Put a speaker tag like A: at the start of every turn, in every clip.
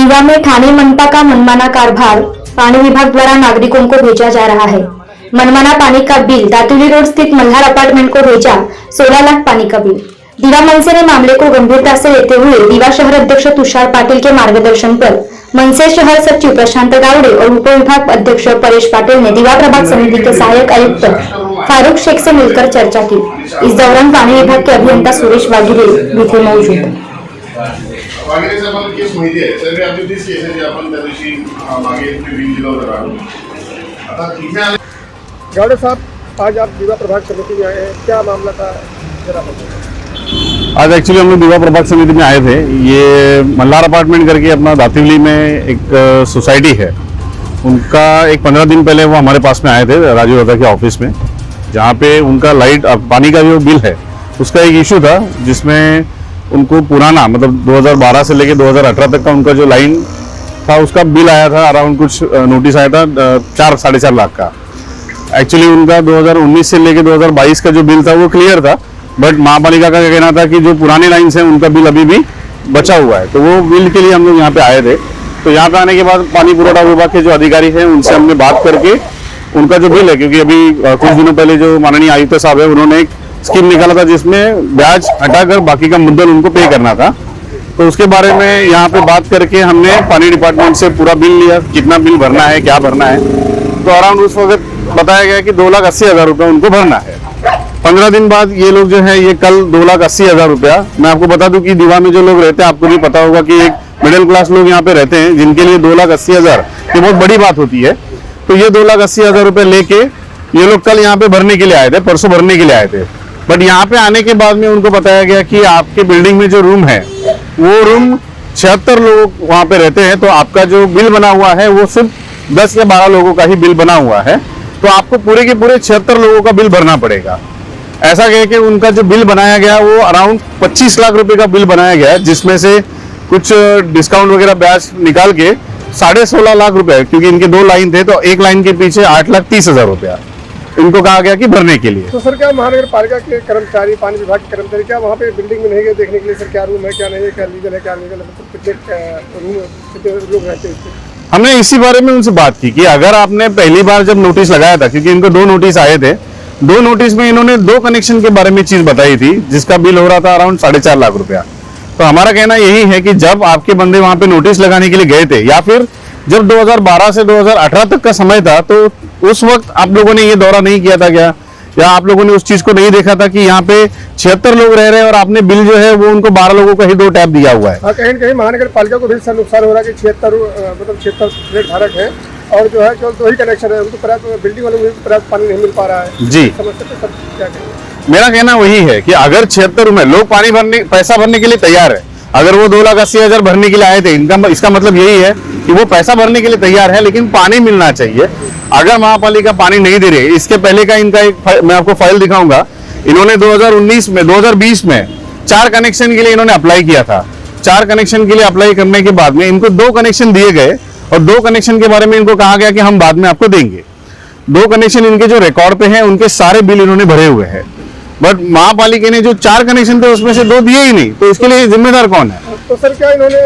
A: दीवा में ठाणे मनपा का मनमाना कारभार, पानी विभाग द्वारा नागरिकों को भेजा जा रहा है। मनमाना पानी का बिल, दातुली रोड स्थित मल्हार अपार्टमेंट को भेजा 16 लाख पानी का बिल। दीवा मनसे ने मामले को गंभीरता से लेते हुए दीवा शहर अध्यक्ष तुषार पाटिल के मार्गदर्शन पर मनसे शहर सचिव प्रशांत गावड़े और उप विभाग अध्यक्ष परेश पाटिल ने दीवा प्रभाग समिति के सहायक आयुक्त फारूक शेख से मिलकर चर्चा की। इस दौरान पानी विभाग के अभियंता सुरेश वागिरे भी थे मौजूद।
B: वागिरे साहेबांना केस माहिती आहे सर, आपली तीच केस आहे जी आपण त्या दिवशी मागे बिल दिलं होतं। आता इथे आले
C: गावड़े साहब, आज आप दीवा प्रभाग समिति में आए हैं, क्या मामला था जरा बताइए।
D: आज एक्चुअली हम लोग दीवा प्रभाग समिति में आए थे। ये मल्हार अपार्टमेंट करके अपना दातिवली में एक सोसाइटी है, उनका एक 15 दिन पहले वो हमारे पास में आए थे राजू दादा के ऑफिस में, जहाँ पे उनका लाइट पानी का जो बिल है उसका एक इशू था, जिसमें उनको पुराना मतलब 2012 से लेके 2018 तक का उनका जो लाइन था उसका बिल आया था, अराउंड कुछ नोटिस आया था 4-4.5 लाख का। एक्चुअली उनका 2019 से लेके 2022 का जो बिल था वो क्लियर था, बट महापालिका का कहना था कि जो पुरानी लाइन्स हैं उनका बिल अभी भी बचा हुआ है। तो वो बिल के लिए हम लोग यहाँ पे आए थे। तो यहाँ पे आने के बाद पानी पुरवठा विभाग के जो अधिकारी हैं उनसे हमने बात करके उनका जो बिल है, क्योंकि अभी कुछ दिनों पहले जो माननीय आयुक्त साहब है उन्होंने एक स्कीम निकाला था जिसमें ब्याज हटाकर बाकी का मुद्दल उनको पे करना था। तो उसके बारे में यहाँ पे बात करके हमने पानी डिपार्टमेंट से पूरा बिल लिया, कितना बिल भरना है, क्या भरना है। तो अराउंड उस वक्त बताया गया कि 2,80,000 रुपया उनको भरना है। 15 दिन बाद ये लोग जो है ये कल 2,80,000 रुपया, मैं आपको बता दूं कि दीवा में जो लोग रहते हैं आपको भी पता होगा कि एक मिडिल क्लास लोग यहाँ पे रहते हैं, जिनके लिए 2,80,000 ये बहुत बड़ी बात होती है। तो ये 2,80,000 रुपये लेके ये लोग कल यहाँ पे भरने के लिए आए थे, परसों भरने के लिए आए थे। बट यहाँ पे आने के बाद में उनको बताया गया कि आपके बिल्डिंग में जो रूम है वो रूम 76 लोग वहाँ पे रहते हैं, तो आपका जो बिल बना हुआ है वो सिर्फ 10 या 12 लोगों का ही बिल बना हुआ है। तो आपको पूरे के पूरे 76 लोगों का बिल भरना पड़ेगा। ऐसा कह के उनका जो बिल बनाया गया वो अराउंड 25 लाख रुपए का बिल बनाया गया, जिसमें से कुछ डिस्काउंट वगैरह ब्याज निकाल के 16.5 लाख रुपए, क्योंकि इनके 2 लाइन थे तो एक लाइन के पीछे 8,30,000 रुपया इनको कहा गया कि भरने के लिए।
C: तो सर क्या महानगर पालिका के कर्मचारी, पानी विभाग के कर्मचारी क्या वहाँ पे बिल्डिंग में नहीं गए देखने के लिए सर क्या रूम है, क्या नहीं है, क्या लीगल है, क्या लीगल है, कितने लोग रहते हैं?
D: हमने इसी बारे में उनसे बात की कि अगर आपने पहली बार जब नोटिस लगाया था, क्योंकि इनको 2 नोटिस आए थे, 2 नोटिस में इन्होंने 2 कनेक्शन के बारे में चीज बताई थी, जिसका बिल हो रहा था अराउंड 4.5 लाख रुपया। तो हमारा कहना यही है कि जब आपके बंदे वहां पे नोटिस लगाने के लिए गए थे, या फिर जब 2012 से 2018 तक का समय था, तो उस वक्त आप लोगों ने ये दौरा नहीं किया था क्या, या आप लोगों ने उस चीज को नहीं देखा था कि यहाँ पे 76 लोग रह रहे हैं और आपने बिल जो है वो उनको 12 लोगों का ही 2 टैप दिया हुआ है।
C: हाँ, कहीं कहीं महानगर पालिका को भी सर नुकसान हो रहा है कि 76 फ्लैट धारक है और जो है केवल 2 ही कनेक्शन है, उनको पर्याप्त बिल्डिंग वालों को पर्याप्त पानी नहीं मिल पा रहा है।
D: जी,
C: क्या कहेंगे?
D: मेरा कहना वही है कि अगर 76 में लोग पैसा भरने के लिए तैयार है, अगर वो 2,80,000 भरने के लिए आए थे, इसका मतलब यही है कि वो पैसा भरने के लिए तैयार है, लेकिन पानी मिलना चाहिए। अगर महापालिका पानी नहीं दे रही, इसके पहले का इनका एक मैं आपको फाइल दिखाऊंगा, इन्होंने 2020 में 4 कनेक्शन के लिए इन्होंने अप्लाई किया था। 4 कनेक्शन के लिए अप्लाई करने के बाद में इनको 2 कनेक्शन दिए गए और 2 कनेक्शन के बारे में इनको कहा गया कि हम बाद में आपको देंगे। 2 कनेक्शन इनके जो रिकॉर्ड पे हैं उनके सारे बिल इन्होंने भरे हुए हैं, बट महापालिका ने जो 4 कनेक्शन थे उसमें से 2 दिए ही नहीं। तो इसके लिए जिम्मेदार कौन है?
C: तो सर क्या इन्होंने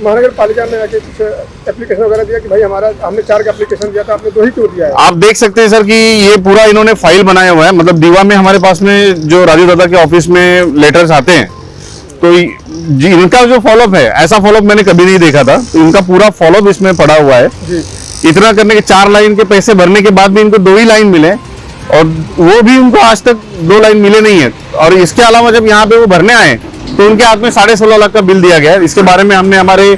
C: महानगर पालिका में आके कुछ एप्लीकेशन वगैरह दिया कि भाई हमने 4 का एप्लीकेशन दिया था, आपने 2 ही क्यों दिया है? आप
D: देख सकते हैं सर कि ये पूरा इन्होंने फाइल बनाया हुआ है, मतलब दीवा में हमारे पास में जो राजू दादा के ऑफिस में लेटर्स आते हैं, तो जी इनका जो फॉलोअप है, ऐसा फॉलोअप मैंने कभी नहीं देखा था। तो इनका पूरा फॉलोअप इसमें पड़ा हुआ है। इतना करने के 4 लाइन के पैसे भरने के बाद भी इनको 2 ही लाइन मिले और वो भी उनको आज तक 2 लाइन मिले नहीं है। और इसके अलावा जब यहाँ पे वो भरने आए तो उनके हाथ में 16.5 लाख का बिल दिया गया है। इसके बारे में हमने हमारे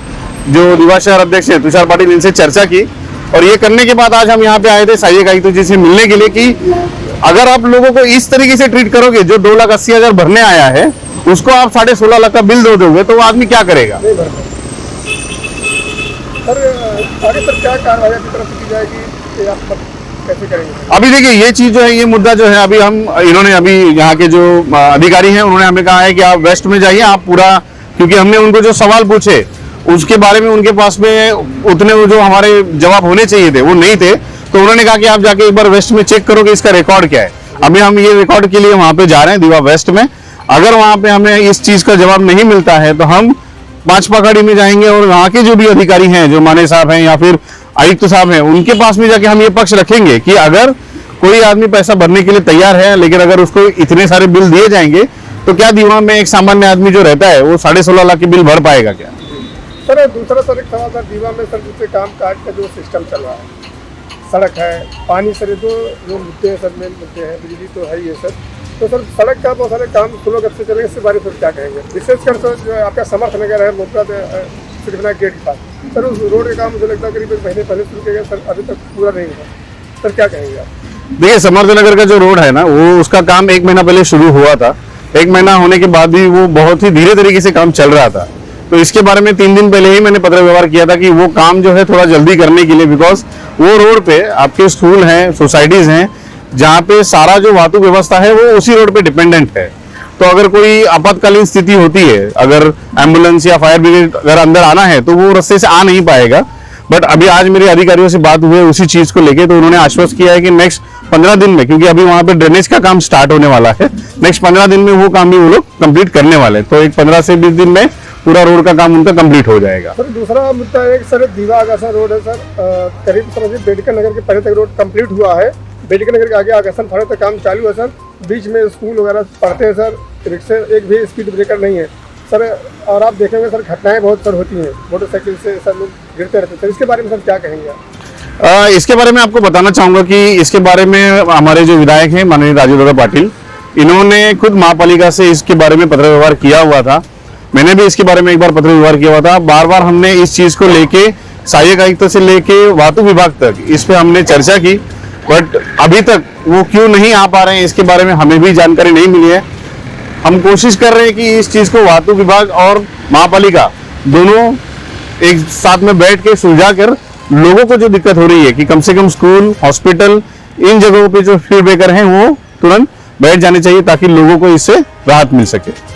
D: जो दीवा शहर अध्यक्ष है तुषार पाटिल, इनसे चर्चा की और ये करने के बाद आज हम यहाँ पे आए थे सहायक आयुक्त जी से मिलने के लिए कि अगर आप लोगों को इस तरीके से ट्रीट करोगे, जो 2,80,000 भरने आया है उसको आप 16.5 लाख का बिल दे दोगे तो वो आदमी क्या करेगा?
C: सर क्या कार्रवाई की तरफ की जाएगी, कैसे करेंगे?
D: अभी देखिए ये चीज जो है, ये मुद्दा जो है, अभी इन्होंने अभी यहाँ के जो अधिकारी हैं उन्होंने हमें कहा है कि आप वेस्ट में जाइए, आप पूरा, क्योंकि हमने उनको जो सवाल पूछे उसके बारे में उनके पास में उतने वो जो हमारे जवाब होने चाहिए थे वो नहीं थे। तो उन्होंने कहा कि आप जाके एक बार वेस्ट में चेक करो कि इसका रिकॉर्ड क्या है। अभी हम ये रिकॉर्ड के लिए वहां पे जा रहे हैं दीवा वेस्ट में। अगर वहां पे हमें इस चीज का जवाब नहीं मिलता है तो हम पांच पकड़ी में जाएंगे और वहां के जो भी अधिकारी हैं, जो माने साहब हैं या फिर आयुक्त साहब हैं, उनके पास में जाके हम ये पक्ष रखेंगे कि अगर कोई आदमी पैसा भरने के लिए तैयार है, लेकिन अगर उसको इतने सारे बिल दिए जाएंगे तो क्या दीवा में एक सामान्य आदमी जो रहता है वो 16.5 लाख के बिल भर पाएगा क्या?
C: सर दूसरा सर एक सवाल सर, दीवा में सर जैसे काम काज का जो सिस्टम चल रहा है, सड़क है, पानी सर, ये दो जो मुद्दे हैं सर, मेन मुद्दे हैं, बिजली तो है ही है सर। तो सर सड़क का बहुत सारे काम स्लो गति से चलेंगे, इसके बारे में सर क्या कहेंगे? विशेषकर सर जो आपका समर्थ नगर है, मोपरा सिद्धविनायक गेट के पास, सर उस रोड का काम मुझे लगता है करीब एक महीने पहले शुरू किया गया सर, अभी तक पूरा नहीं हुआ। सर क्या कहेंगे आप?
D: देखिए, समर्थ नगर का जो रोड है ना, वो उसका काम 1 महीना पहले शुरू हुआ था। 1 महीना होने के बाद भी वो बहुत ही धीरे तरीके से काम चल रहा था। तो इसके बारे में 3 दिन पहले ही मैंने पत्र व्यवहार किया था कि वो काम जो है थोड़ा जल्दी करने के लिए, बिकॉज वो रोड पे आपके स्कूल हैं, सोसाइटीज हैं, जहाँ पे सारा जो वाहतुक व्यवस्था है वो उसी रोड पे डिपेंडेंट है। तो अगर कोई आपातकालीन स्थिति होती है, अगर एम्बुलेंस या फायर ब्रिगेड अगर अंदर आना है तो वो रास्ते से आ नहीं पाएगा। बट अभी आज मेरे अधिकारियों से बात हुई है उसी चीज को लेके, तो उन्होंने आश्वस्त किया है कि नेक्स्ट 15 दिन में, क्योंकि अभी वहां पे ड्रेनेज का काम स्टार्ट होने वाला है, नेक्स्ट 15 दिन में वो काम भी वो लोग कंप्लीट करने वाले हैं। तो एक 15 से 20 दिन में पूरा रोड का काम उनका कंप्लीट हो जाएगा।
C: सर दूसरा मुद्दा है कि सर दीवा आगासन रोड है सर, करीब समझिए बेडकर नगर के पहले तक रोड कंप्लीट हुआ है, बेडकर नगर के आगे आगासन फाड़े तक काम चालू है सर। बीच में स्कूल वगैरह पढ़ते हैं सर, रिक्शे, एक भी स्पीड ब्रेकर नहीं है सर। और आप देखेंगे सर घटनाएं बहुत सर होती हैं, मोटरसाइकिल से सर लोग गिरते रहते हैं सर, इसके बारे में सर क्या कहेंगे आप?
D: इसके बारे में आपको बताना चाहूंगा कि इसके बारे में हमारे जो विधायक हैं माननीय राजू दादा पाटिल, इन्होंने खुद महापालिका से इसके बारे में पत्र व्यवहार किया हुआ था। मैंने भी इसके बारे में एक बार पत्र व्यवहार किया हुआ था। बार बार हमने इस चीज को लेके सहायक आयुक्त से लेके वाहतुक विभाग तक इस पे हमने चर्चा की, बट अभी तक वो क्यों नहीं आ पा रहे हैं इसके बारे में हमें भी जानकारी नहीं मिली है। हम कोशिश कर रहे हैं कि इस चीज को वाहतुक विभाग और महापालिका दोनों एक साथ में बैठ के सुलझा कर लोगों को जो दिक्कत हो रही है कि कम से कम स्कूल, हॉस्पिटल, इन जगहों पे जो स्पीड ब्रेकर हैं वो तुरंत बैठ जाने चाहिए ताकि लोगों को इससे राहत मिल सके।